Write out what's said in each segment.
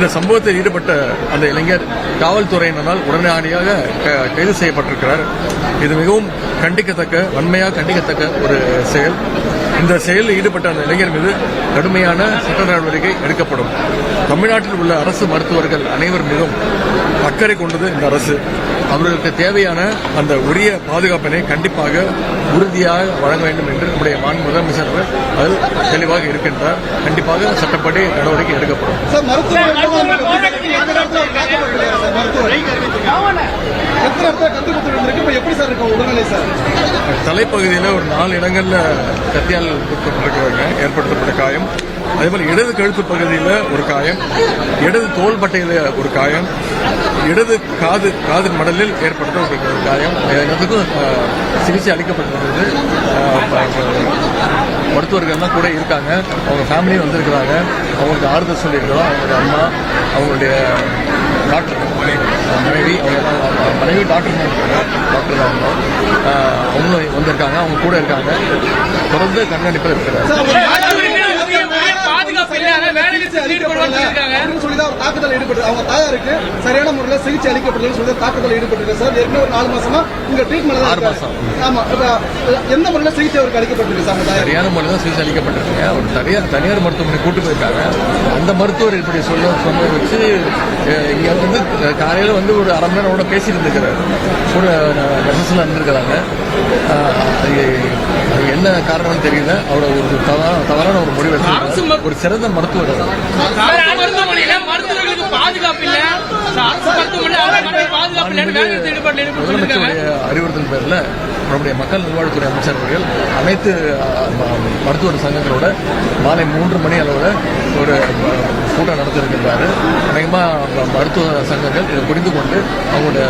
இந்த சம்பவத்தில் ஈடுபட்ட அந்த இளைஞர் காவல்துறையினரால் உடனடியாக கைது செய்யப்பட்டிருக்கிறார். இது மிகவும் கண்டிக்கத்தக்க, வன்மையாக கண்டிக்கத்தக்க ஒரு செயல். இந்த செயலில் ஈடுபட்ட அந்த இளைஞர் மீது கடுமையான சட்ட நடவடிக்கை எடுக்கப்படும். தமிழ்நாட்டில் உள்ள அரசு மருத்துவர்கள் அனைவர் மீதும் அக்கறை கொண்டது இந்த அரசு. அவர்களுக்கு தேவையான அந்த உரிய பாதுகாப்பினை கண்டிப்பாக உறுதியாக வழங்க வேண்டும் என்று நம்முடைய மாண்பு முதலமைச்சர் அதில் தெளிவாக இருக்கின்றார். கண்டிப்பாக சட்டப்படி நடவடிக்கை எடுக்கப்படும். தலைப்பகுதியில் ஒரு 4 இடங்கள்ல கத்தியால் ஏற்படுத்தப்பட்ட காயம், அதேபோல் இடது கழுத்து பகுதியில் ஒரு காயம், இடது தோள்பட்டையில் ஒரு காயம், இடது காது மடலில் ஏற்பட்ட ஒரு காயம். எல்லாத்துக்கும் சிகிச்சை அளிக்கப்பட்டிருந்தது. மருத்துவர்கள்லாம் கூட இருக்காங்க. அவங்க ஃபேமிலியும் வந்திருக்கிறாங்க. அவங்களுக்கு ஆறுதல் சொல்லியிருக்கிறோம். அவங்களுடைய அம்மா, அவங்களுடைய டாக்டர் மனைவி, மனைவி டாக்டர் தான் அவங்களும் வந்திருக்காங்க. அவங்க கூட இருக்காங்க. தொடர்ந்து கண்காணிப்பில் இருக்கிறாங்க. தாக்குதல் ஈடுபட்டு அவங்க தாயாருக்கு சரியான முறையில் சிகிச்சை அளிக்கப்பட்டதுன்னு சொல்லி தாக்குதல் ஈடுபட்டிருக்கு சார். ஏற்கனவே ஒரு 4 மாசமா இங்க ட்ரீட்மெண்ட் 6 மாசம். ஆமா, எந்த முறையில் சிகிச்சை அவருக்கு அளிக்கப்பட்டிருக்கு சார்? சரியான முறையில் தான் சிகிச்சை அளிக்கப்பட்டிருக்கு. ஒரு தனியார் மருத்துவமனை கூட்டு போயிருக்காங்க. அந்த மருத்துவர் இப்படி சொன்ன வச்சு இங்க வந்து காலையில வந்து ஒரு அரை மணி நேரம் பேசிட்டு இருந்திருக்கிறார். கூட நர்சஸ்லாம் இருந்திருக்கிறாங்க. என்ன காரணம்னு தெரியல. அவரோட ஒரு தவறான ஒரு முடிவு எடுத்து ஒரு சிறந்த மருத்துவர் அறிவுறுத்தல் பேரில் நம்முடைய மக்கள் நல்வாழ்வுத்துறை அமைச்சர் அவர்கள் அனைத்து மருத்துவர் சங்கங்களோட மாலை 3 மணி அளவில் ஒரு கூட்டம் நடத்திருக்கின்றாரு. அநேகமாக மருத்துவ சங்கங்கள் இதை புரிந்து கொண்டு அவங்களுடைய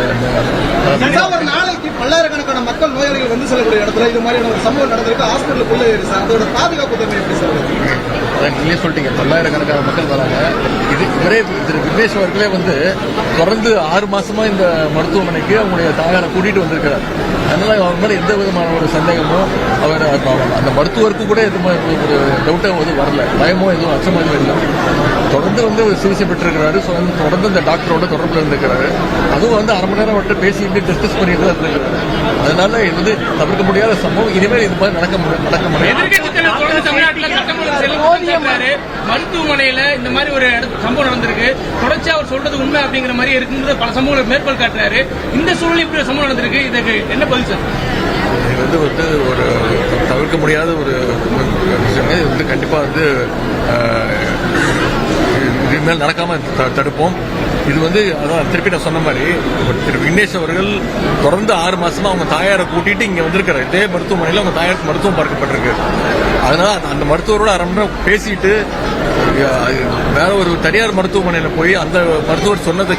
நாளைக்கு பல்லாயிரக்கணக்கான மக்கள் நோயாளிகள் வந்து செல்லக்கூடிய இடத்துல இது மாதிரியான ஒரு சம்பவம் நடந்திருக்கு. ஹாஸ்பிட்டலுக்குள்ள அதோட பாதுகாப்பு தன்மை எப்படி சொல்லுங்க? அதான் நீங்களே சொல்லிட்டீங்க, பல்லாயிரக்கணக்கான மக்கள் வராங்க. இவரே திரு விக்னேஷ் அவர்களே வந்து தொடர்ந்து 6 மாசமா இந்த மருத்துவமனைக்கு அவங்களுடைய தாயாரை கூட்டிட்டு வந்திருக்கிறார். அதனால அவர் மேல எந்த விதமான ஒரு சந்தேகமோ அவர் அந்த மருத்துவருக்கு கூட எது ஒரு டவுட்டோ எதுவும் வரல, பயமோ எதுவும் அச்சமோ எதுவும் இல்லை. தொடர்ந்து வந்து சிகிச்சை பெற்றிருக்கிறாரு. தொடர்ந்து இந்த டாக்டரோட தொடர்பில் இருந்திருக்கிறாரு. அதுவும் வந்து அரை மணி நேரம் மட்டும் பேசிட்டு டிஸ்கஸ் பண்ணிட்டு தான் இருந்திருக்கிறாரு. அதனால இது வந்து தவிர்க்க முடியாத சம்பவம். இனிமேல் இது மாதிரி நடக்க முடியாது. மருத்துவமனையில இந்த மாதிரி ஒரு சம்பவம் நடந்திருக்கு. தொடர்ச்சியா அவர் சொல்றது உண்மை அப்படிங்கிற மாதிரி இருக்குங்கிறது பல சம்பவங்களை மேற்கோள் காட்டுறாரு. இந்த சூழலில் இப்படி சம்பவம் நடந்திருக்கு. இதுக்கு என்ன பதில் சார்? இது வந்து ஒரு தவிர்க்க முடியாத ஒரு விஷயம். இது வந்து கண்டிப்பா வந்து இனிமேல் நடக்காம தடுப்போம். இது வந்து அதான் திருப்பி நான் சொன்ன மாதிரி திரு விக்னேஷ் அவர்கள் தொடர்ந்து 6 மாசமா அவங்க தாயாரை கூட்டிட்டு இங்க வந்திருக்கிறார். இதே மருத்துவமனையில் அவங்க தாயாருக்கு மருத்துவம் பார்க்கப்பட்டிருக்கு. அதனால அந்த மருத்துவரோட அரை மணி நேரம் பேசிட்டு வேற ஒரு தனியார் மருத்துவமனையில போய் அந்த மருத்துவர் சொன்னதை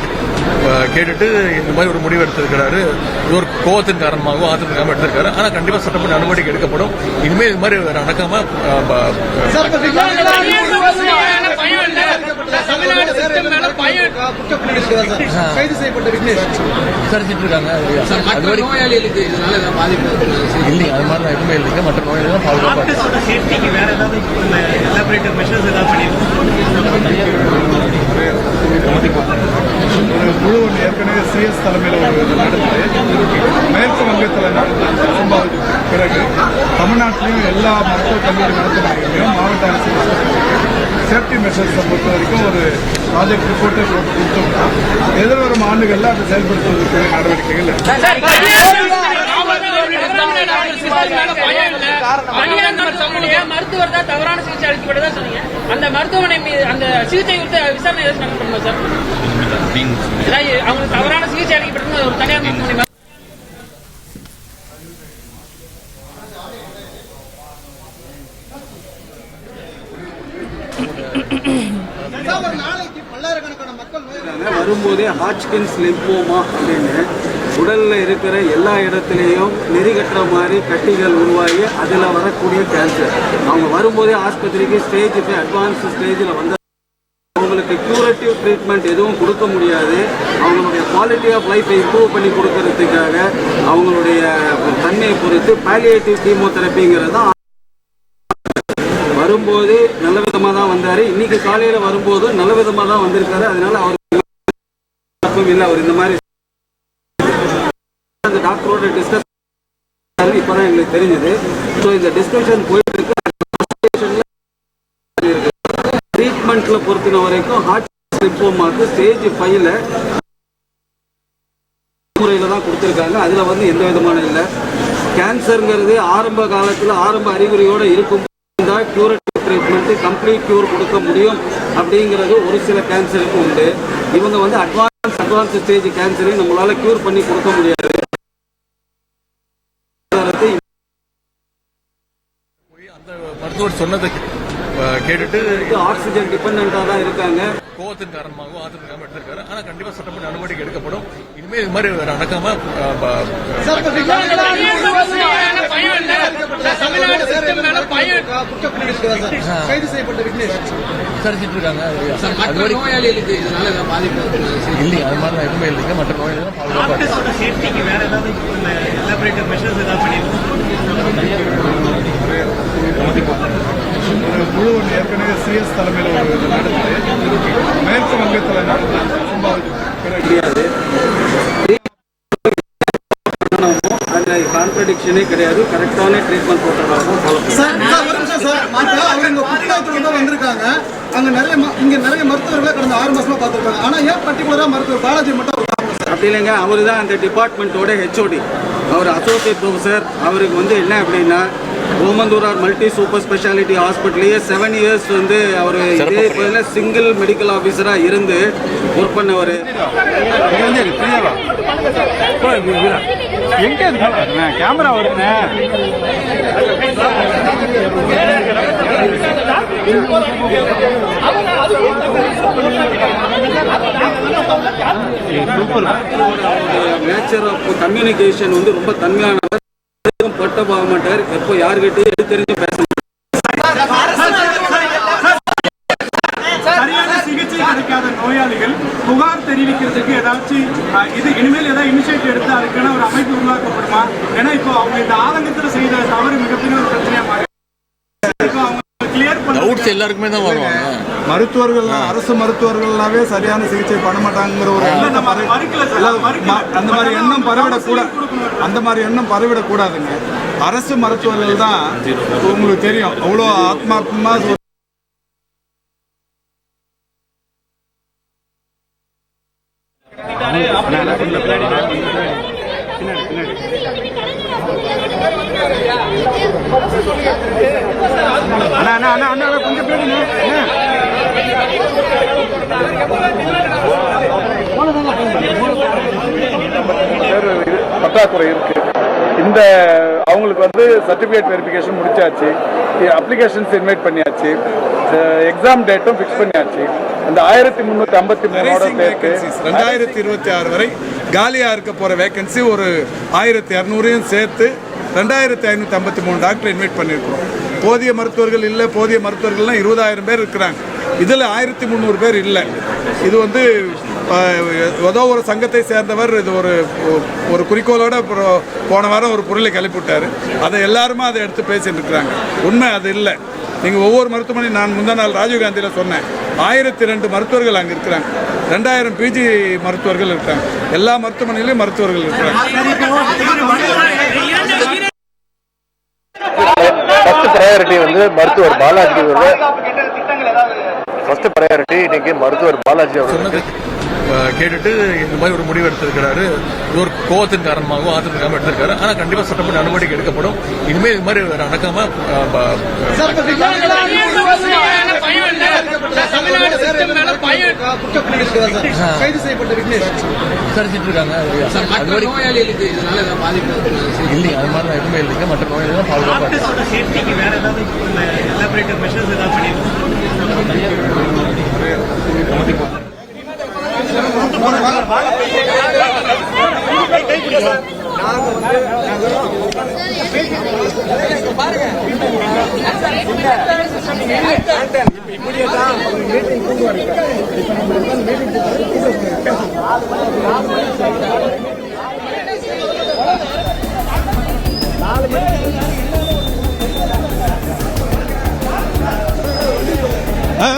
கேட்டுட்டு இந்த மாதிரி ஒரு முடிவு எடுத்திருக்கிறாரு. இது ஒரு கோவத்தின் காரணமாகவும் ஆத்திரத்தின் காரணமாக எடுத்திருக்காரு. ஆனா கண்டிப்பா சட்டப்படி நடவடிக்கை எடுக்கப்படும். இனிமேல் இது மாதிரி நடக்காம விசாரிச்சுட்டு இருக்காங்க. இல்லைங்க, அது மாதிரி எதுவுமே இல்லைங்க. மற்ற நோயாளிகள் பாதுகாப்பாக ஒரு குழு ஏற்கனவே சிஎஸ் தலைமையில் ஒரு நடந்தது. மேற்கு வங்கத்தில் நடந்த சம்பவத்துக்கு பிறகு தமிழ்நாட்டிலையும் எல்லா மருத்துவ கல்லூரி மருத்துவமனைகளையும் மாவட்ட அரசு சேஃப்டி மெஷர்ஸை பொறுத்த வரைக்கும் ஒரு ப்ராஜெக்ட் ரிப்போர்ட்டை கொடுத்தோம்னா எதிர்வரும் ஆண்டுகளில் அதை செயல்படுத்துவதற்குரிய நடவடிக்கைகள் மருத்துவர் தான் தவறான சிகிச்சை அளிக்கப்பட்டதா சொன்னீங்க. அந்த மருத்துவமனை அந்த சிகிச்சை குறித்து விசாரணை நடத்தணுமா சார்? அவங்களுக்கு தவறான சிகிச்சை அளிக்கப்பட்டது ஒரு தனியார் மருத்துவமனை வரும்போதே ஹாட்ச்கின்ஸ் லிம்போமா அப்படின்னு உடலில் இருக்கிற எல்லா இடத்துலையும் நெறிகட்டுற மாதிரி கட்டிகள் உருவாகி அதில் வரக்கூடிய கேன்சர். அவங்க வரும்போதே ஆஸ்பத்திரிக்கு அட்வான்ஸ் ஸ்டேஜில் வந்து அவங்களுக்கு கியூரேட்டிவ் ட்ரீட்மெண்ட் எதுவும் கொடுக்க முடியாது. அவங்களுடைய குவாலிட்டி ஆஃப் லைஃப்பை இம்ப்ரூவ் பண்ணி கொடுக்கறதுக்காக அவங்களுடைய தன்மையை பொறுத்து பாலியேட்டிவ் கீமோதெரப்பிங்கிறது தான் வரும் வரும்போது நல்ல விதமாக தான் வந்தார். இன்னைக்கு காலையில் வரும்போதும் நல்ல விதமாக தான் வந்திருக்காரு. அதனால அவர் இல்லை, அவர் இந்த மாதிரி அந்த டாக்டரோட டிஸ்கஸ் இப்போதான் எங்களுக்கு தெரிஞ்சது. ஸோ இந்த டிஸ்கஷன் போயிட்டு இருக்கு. ட்ரீட்மெண்ட்ல பொறுத்தின வரைக்கும் ஹார்ட் லிம்போமாக்கு ஸ்டேஜ் 5ல முறையில் தான் கொடுத்துருக்காங்க. அதில் வந்து எந்த விதமான இல்லை. கேன்சருங்கிறது ஆரம்ப காலத்தில் ஆரம்ப அறிகுறியோடு இருக்கும் தான் கியூரேட்டிவ் ட்ரீட்மெண்ட்டு கம்ப்ளீட் கியூர் கொடுக்க முடியும் அப்படிங்கிறது ஒரு சில கேன்சருக்கு உண்டு. இவங்க வந்து அட்வான்ஸ் ஸ்டேஜ் கேன்சரையும் நம்மளால கியூர் பண்ணி கொடுக்க முடியாது. அந்த மருத்துவர் சொன்னதை கேட்டுட்டு ஆக்சிஜன் டிபெண்டா தான் இருக்காங்க. கோவத்தின் காரணமாகவும் ஆத்திரத்துக்காக எடுத்திருக்காரு. ஆனா கண்டிப்பா சட்டப்படி நடவடிக்கை எடுக்கப்படும். இனிமேல் இது மாதிரி நடக்காம கைது செய்யப்பட்ட விக்னேஷ் விசாரிச்சுட்டு இருக்காங்க. நோயாளிகளுக்கு இதனால பாதிப்பு இல்லைங்க, அது மாதிரி எதுவுமே இல்லைங்க. மற்ற நோயாளிகள் பாதுகாப்பாக சேஃப்டிக்கு வேற ஏதாவது எலாபரேட்டிவ் மெஷர்ஸ் ஏதாவது ஒரு குழு ஒன்று ஏற்கனவே சிஎஸ் தலைமையில் ஒரு இது நடந்தது. மேற்கு வங்கத்தில் நடந்த சம்பவம் கிடையாது. அதுல கான்ட்ரடிக்ஷனே கிடையாது. கரெக்டான ட்ரீட்மெண்ட் போட்டதாகவும் ஃபாலோ வந்திருக்காங்க. அங்க நிறைய மருத்துவர்களை கடந்த 6 மாசமா பார்த்துருக்காங்க. ஆனா ஏன் பர்டிகுலரா மருத்துவர் பாலாஜி மட்டும் அப்படி இல்லைங்க. அவர் தான் அந்த டிபார்ட்மெண்ட்டோட ஹெச்ஓடி. அவர் அசோசியேட் ப்ரொஃபஸர். அவருக்கு வந்து என்ன அப்படின்னா ஓமந்தூரார் மல்டி சூப்பர் ஸ்பெஷாலிட்டி ஹாஸ்பிட்டல்லையே 7 இயர்ஸ் வந்து அவர் இதே போல சிங்கிள் மெடிக்கல் ஆஃபீஸராக இருந்து ஒர்க் பண்ணவர். கேமரா வருங்க. நேச்சர் ஆஃப் கம்யூனிகேஷன் வந்து ரொம்ப தன்மையானவர். பட்ட போக மாட்டார். எப்போ யாருக்கிட்டையும் எடுத்தறிஞ்சு பேச சரியான சிகிச்சை கிடைக்காத நோயாளிகள் புகார் தெரிவிக்கிறதுக்கு ஏதாச்சும் இது இனிமேல் ஏதாவது இனிஷியேட்டிவ் எடுத்து அதுக்கான ஒரு அமைப்பு உருவாக்கப்படுமா? ஏன்னா இப்போ அவங்க இந்த ஆதங்கத்தில் செய்த தவறு மிகப்பெரிய ஒரு பிரச்சனையா மாறி டவுட்ஸ் எல்லாருக்குமே தான் வருவாங்க. மருத்துவர்கள் அரசு மருத்துவர்கள்னாவே சரியான சிகிச்சை பண்ண மாட்டாங்கிற ஒரு அந்த மாதிரி எண்ணம் பரவிடக்கூடாதுங்க. அரசு மருத்துவர்கள் தான் உங்களுக்கு தெரியும் அவ்வளோ ஆத்மாத்மா கொஞ்சம் பற்றாக்குறை இருக்கு. இந்த அவங்களுக்கு வந்து சர்டிபிகேட் வெரிஃபிகேஷன் முடிச்சாச்சு, அப்ளிகேஷன்ஸ் இன்வைட் பண்ணியாச்சு, எக்ஸாம் டேட்டும் ஃபிக்ஸ் பண்ணியாச்சு. அந்த 1353 2026 வரை காலியா இருக்க போற வேகன்சி ஒரு 1200 சேர்த்து 2553 டாக்டர் இன்வைட் பண்ணியிருக்கிறோம். போதிய மருத்துவர்கள் இல்லை. போதிய மருத்துவர்கள்லாம் 20,000 பேர் இருக்கிறாங்க. இதில் 1300 பேர் இல்லை. இது வந்து ஏதோ ஒரு சங்கத்தை சேர்ந்தவர் இது ஒரு குறிக்கோளோட போன வாரம் ஒரு பொருளை கிளப்பிவிட்டார். அதை எல்லாருமே அதை எடுத்து பேசிட்டு இருக்கிறாங்க. உண்மை அது இல்லை. நீங்கள் ஒவ்வொரு மருத்துவமனை நான் முந்தா நாள் ராஜீவ்காந்தியில் சொன்னேன், 1002 மருத்துவர்கள் அங்கே இருக்கிறாங்க. 2000 பிஜி மருத்துவர்கள் இருக்காங்க. எல்லா மருத்துவமனையிலையும் மருத்துவர்கள் இருக்கிறாங்க. ஃபர்ஸ்ட் ப்ரையாரிட்டி வந்து மருத்துவர் பாலாஜி. ஃபர்ஸ்ட் ப்ரையாரிட்டி இன்னைக்கு மருத்துவர் பாலாஜி அவர்களுக்கு கேட்டுட்டு இந்த மாதிரி ஒரு முடிவு எடுத்திருக்கிறாரு. இது ஒரு கோவத்தின் காரணமாகவும் ஆத்திரத்துக்காக எடுத்திருக்காரு. ஆனா கண்டிப்பா சட்டப்படி நடவடிக்கை எடுக்கப்படும். இனிமேல் இது மாதிரி நடக்காம கைது செய்யப்பட்ட விக்னேஷ் விசாரிச்சுட்டு இருக்காங்க. நோயாளிகளுக்கு இதனால பாதிப்பு இல்லைங்க, அது மாதிரி எதுவுமே இல்லைங்க. மற்ற நோயாளிகள் பாதுகாப்பாக சேஃப்டிக்கு வேற ஏதாவது எலாபரேட்டிவ் மெஷர்ஸ் ஏதாவது பண்ணிருக்கோம். ஆ